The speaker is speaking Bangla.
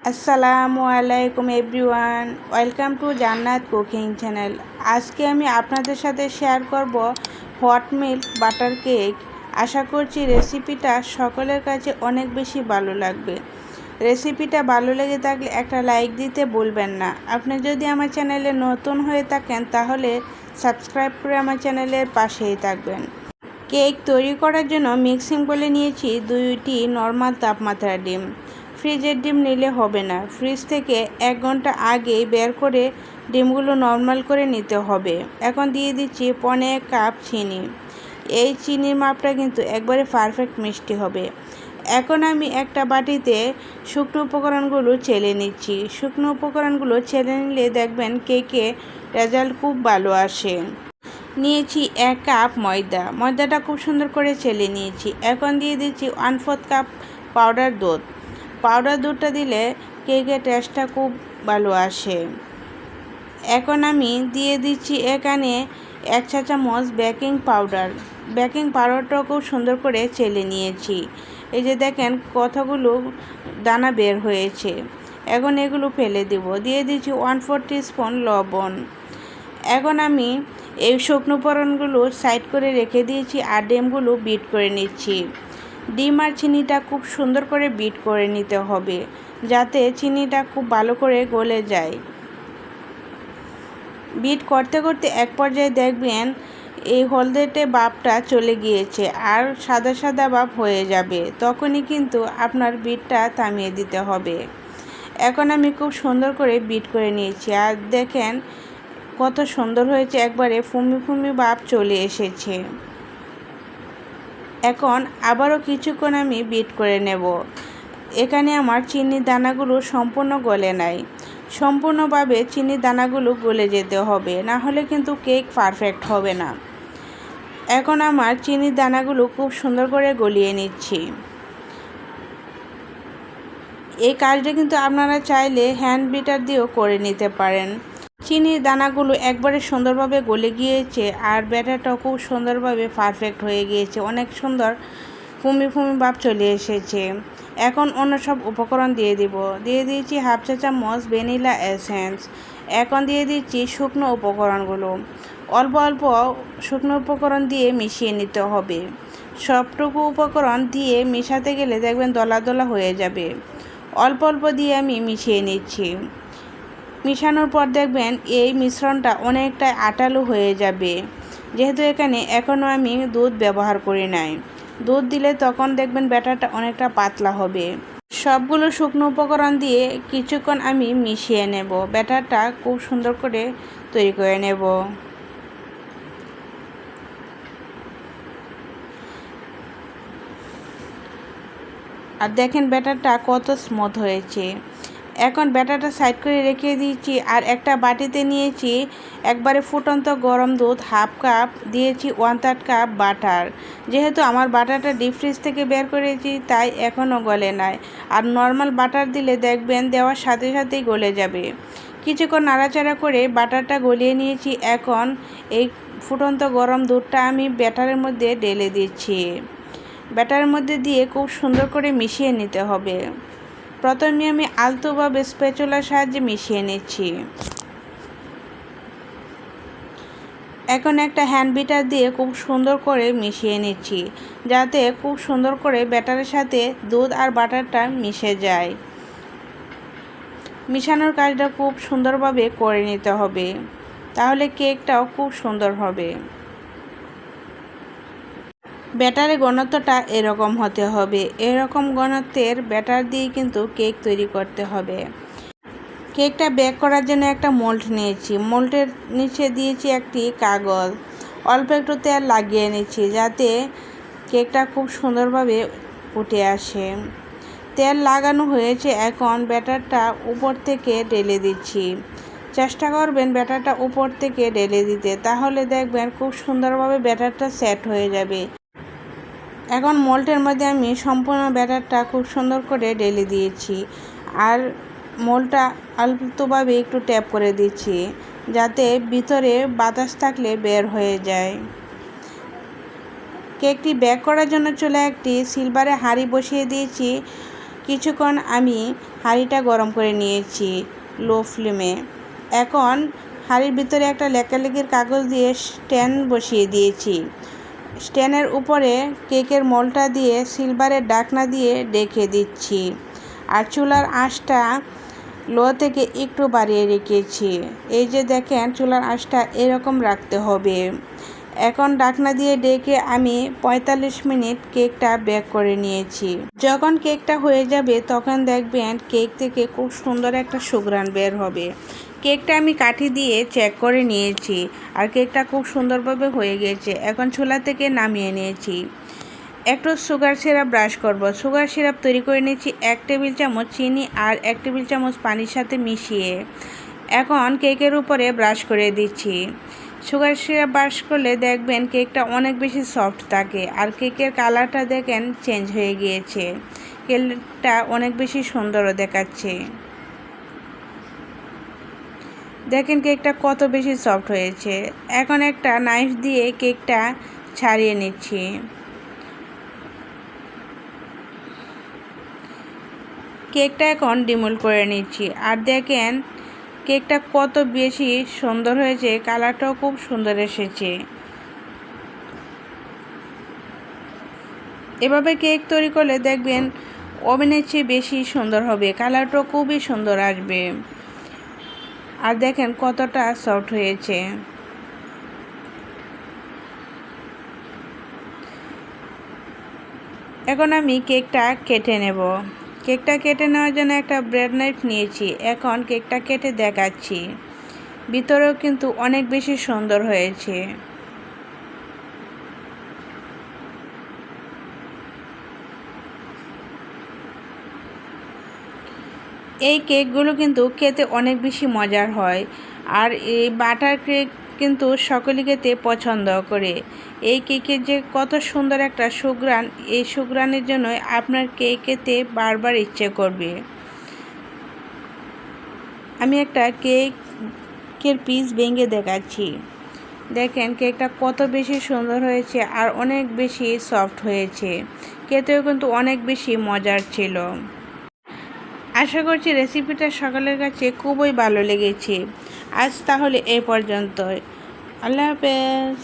আসসালামু আলাইকুম এভরিওয়ান, ওয়েলকাম টু জান্নাত কুকিং চ্যানেল। আজকে আমি আপনাদের সাথে শেয়ার করব হট মিল্ক বাটার কেক। আশা করছি রেসিপিটা সকলের কাছে অনেক বেশি ভালো লাগবে। রেসিপিটা ভালো লেগে থাকলে একটা লাইক দিতে ভুলবেন না। আপনি যদি আমার চ্যানেলে নতুন হয়ে থাকেন তাহলে সাবস্ক্রাইব করে আমার চ্যানেলের পাশেই থাকবেন। কেক তৈরি করার জন্য মিক্সিং বলে নিয়েছি 2টি নর্মাল তাপমাত্রার ডিম। ফ্রিজের ডিম নিলে হবে না, ফ্রিজ থেকে 1 ঘন্টা আগেই বের করে ডিমগুলো নর্মাল করে নিতে হবে। এখন দিয়ে দিচ্ছি 1.5 কাপ চিনি। এই চিনির মাপটা কিন্তু একবারে পারফেক্ট মিষ্টি হবে। এখন আমি একটা বাটিতে শুকনো উপকরণগুলো চেলে নিচ্ছি। শুকনো উপকরণগুলো চেলে নিলে দেখবেন কেকে রেজাল্ট খুব ভালো আসে। নিয়েছি 1 কাপ ময়দাটা খুব সুন্দর করে চেলে নিয়েছি। এখন দিয়ে দিচ্ছি 1/4 কাপ পাউডার দুধটা দিলে কেকের টেস্টটা খুব ভালো আসে। এখন আমি দিয়ে দিচ্ছি এখানে 1 চা চামচ বেকিং পাউডারটাও খুব সুন্দর করে চেলে নিয়েছি। এই যে দেখেন কতগুলো দানা বের হয়েছে। এখন এগুলো ফেলে দেব। দিয়ে দিচ্ছি 1/4 টিস্পুন লবণ। এখন আমি এই শুকনো উপকরণগুলো সাইড করে রেখে দিয়েছি আর ডিমগুলো বিট করে নিচ্ছি। ডিম আর চিনিটা খুব সুন্দর করে বিট করে নিতে হবে যাতে চিনিটা খুব ভালো করে গলে যায়। বিট করতে করতে এক পর্যায়ে দেখবেন এই হলদেটে ভাবটা চলে গিয়েছে আর সাদা সাদা ভাব হয়ে যাবে, তখনই কিন্তু আপনার বিটটা থামিয়ে দিতে হবে। এখন আমি খুব সুন্দর করে বিট করে নিয়েছি আর দেখেন কত সুন্দর হয়েছে, একবারে ফুমি ভাব চলে এসেছে। এখন আবারও কিছুক্ষণ আমি বিট করে নেব। এখানে আমার চিনির দানাগুলো সম্পূর্ণ গলে নাই, সম্পূর্ণভাবে চিনির দানাগুলো গলে যেতে হবে, না হলে কিন্তু কেক পারফেক্ট হবে না। এখন আমার চিনির দানাগুলো খুব সুন্দর করে গলিয়ে নিচ্ছি। এই কাজটা কিন্তু আপনারা চাইলে হ্যান্ড বিটার দিয়েও করে নিতে পারেন। চিনির দানাগুলো একবারে সুন্দরভাবে গলে গিয়েছে আর ব্যাটারটাও খুব সুন্দরভাবে পারফেক্ট হয়ে গিয়েছে, অনেক সুন্দর ফুমি ভাব চলে এসেছে। এখন অন্য সব উপকরণ দিয়ে দিয়েছি 1/2 চা চামচ ভ্যানিলা এসেন্স। এখন দিয়ে দিচ্ছি শুকনো উপকরণগুলো। অল্প শুকনো উপকরণ দিয়ে মিশিয়ে নিতে হবে। সবটুকু উপকরণ দিয়ে মেশাতে গেলে দেখবেন দলা দলা হয়ে যাবে। অল্প দিয়ে আমি মিশিয়ে নিচ্ছি। মিশানোর পর দেখবেন এই মিশ্রণটা অনেকটাই আটালো হয়ে যাবে। যেহেতু এখানে এখনও আমি দুধ ব্যবহার করি নাই, দুধ দিলে তখন দেখবেন ব্যাটারটা অনেকটা পাতলা হবে। সবগুলো শুকনো উপকরণ দিয়ে কিছুক্ষণ আমি মিশিয়ে নেব। ব্যাটারটা খুব সুন্দর করে তৈরি করে নেব। আর দেখেন ব্যাটারটা কত স্মুথ হয়েছে। এখন ব্যাটারটা সাইড করে রেখে দিয়েছি আর একটা বাটিতে নিয়েছি একবারে ফুটন্ত গরম দুধ 1/2 কাপ, দিয়েছি 1/3 কাপ বাটার। যেহেতু আমার বাটারটা ডিপ ফ্রিজ থেকে বের করেছি তাই এখনও গলে নাই, আর নর্মাল বাটার দিলে দেখবেন দেওয়ার সাথে সাথেই গলে যাবে। কিছুক্ষণ নাড়াচাড়া করে বাটারটা গলিয়ে নিয়েছি। এখন এই ফুটন্ত গরম দুধটা আমি ব্যাটারের মধ্যে ঢেলে দিচ্ছি। ব্যাটারের মধ্যে দিয়ে খুব সুন্দর করে মিশিয়ে নিতে হবে। প্রথমে আমি আলতো বা স্প্যাচুলার সাহায্যে মিশিয়ে নিচ্ছি। এখন একটা হ্যান্ড বিটার দিয়ে খুব সুন্দর করে মিশিয়ে নিচ্ছি যাতে খুব সুন্দর করে ব্যাটারের সাথে দুধ আর বাটারটা মিশে যায়। মিশানোর কাজটা খুব সুন্দরভাবে করে নিতে হবে, তাহলে কেকটাও খুব সুন্দর হবে। ব্যাটারের ঘনত্বটা এরকম হতে হবে। এরকম ঘনত্বের ব্যাটার দিয়ে কিন্তু কেক তৈরি করতে হবে। কেকটা বেক করার জন্য একটা মোল্ড নিয়েছি। মোল্ডের নিচে দিয়েছি একটি কাগজ। অল্প একটু তেল লাগিয়ে নিচ্ছি যাতে কেকটা খুব সুন্দরভাবে উঠে আসে। তেল লাগানো হয়েছে, এখন ব্যাটারটা উপর থেকে ঢেলে দিচ্ছি। চেষ্টা করবেন ব্যাটারটা উপর থেকে ঢেলে দিতে, তাহলে দেখবেন খুব সুন্দরভাবে ব্যাটারটা সেট হয়ে যাবে। এখন মোল্ডের মধ্যে আমি সম্পূর্ণ ব্যাটারটা খুব সুন্দর করে ঢেলে দিয়েছি আর মোল্ডটা আলতোভাবে একটু ট্যাপ করে দিচ্ছি যাতে ভিতরে বাতাস থাকলে বের হয়ে যায়। কেকটি বেক করার জন্য চুলায় একটি সিলভারের হাঁড়ি বসিয়ে দিয়েছি। কিছুক্ষণ আমি হাঁড়িটা গরম করে নিয়েছি লো ফ্লেমে। এখন হাঁড়ির ভিতরে একটা লেকালেকির কাগজ দিয়ে স্ট্যান্ড বসিয়ে দিয়েছি। স্ট্যান্ডের উপরে কেকের মোলটা দিয়ে সিলভারের ঢাকনা দিয়ে ঢেকে দিচ্ছি। আর চুলার আঁচটা লো থেকে একটু বাড়িয়ে রেখেছি। এই যে দেখেন, চুলার আঁচটা এরকম রাখতে হবে। এখন ঢাকনা দিয়ে ঢেকে আমি 45 মিনিট কেকটা বেক করে নিয়েছি। যখন কেকটা হয়ে যাবে তখন দেখবেন কেক থেকে খুব সুন্দর একটা সুঘ্রাণ বের হবে। কেকটা আমি কাঠি দিয়ে চেক করে নিয়েছি আর কেকটা খুব সুন্দরভাবে হয়ে গেছে। এখন চুলা থেকে নামিয়ে নিয়েছি। একটু সুগার সিরাপ ব্রাশ করব। সুগার সিরাপ তৈরি করে নিয়েছি 1 টেবিল চামচ চিনি আর 1 টেবিল চামচ পানির সাথে মিশিয়ে। এখন কেকের উপরে ব্রাশ করে দিচ্ছি। সুগার সিরাপ ব্রাশ করলে দেখবেন কেকটা অনেক বেশি সফট থাকে আর কেকের কালারটা দেখেন চেঞ্জ হয়ে গিয়েছে। কেকটা অনেক বেশি সুন্দরও দেখাচ্ছে। দেখেন কেকটা কত বেশি সফট হয়েছে। এখন একটা নাইফ দিয়ে কেকটা ছাড়িয়ে নিচ্ছি। কেকটা এখন ডিমোল্ড করে নিচ্ছি। আর দেখেন কেকটা কত বেশি সুন্দর হয়েছে, কালারটাও খুব সুন্দর এসেছে। এভাবে কেক তৈরি করলে দেখবেন ওভেনের চেয়ে বেশি সুন্দর হবে, কালারটাও খুবই সুন্দর আসবে। আর দেখেন কতটা সফট হয়েছে। এখন আমি কেকটা কেটে নেব। কেকটা কেটে নেওয়ার জন্য একটা ব্রেড নাইফ নিয়েছি। এখন কেকটা কেটে দেখাচ্ছি। ভিতরেও কিন্তু অনেক বেশি সুন্দর হয়েছে। এই কেকগুলো কিন্তু খেতে অনেক বেশি মজার হয়। আর এই বাটার কেক কিন্তু সকলে খেতে পছন্দ করে। এই কেকের যে কত সুন্দর একটা সুঘ্রাণ, এই সুঘ্রাণের জন্যই আপনার কেক খেতে বারবার ইচ্ছে করবে। আমি একটা কেকের পিস ভেঙে দেখাচ্ছি। দেখেন কেকটা কত বেশি সুন্দর হয়েছে আর অনেক বেশি সফট হয়েছে। খেতেও কিন্তু অনেক বেশি মজার ছিল। আশা করছি রেসিপিটা সকলের কাছে খুবই ভালো লেগেছে। আজ তাহলে এই পর্যন্তই। আল্লাহ হাফেজ।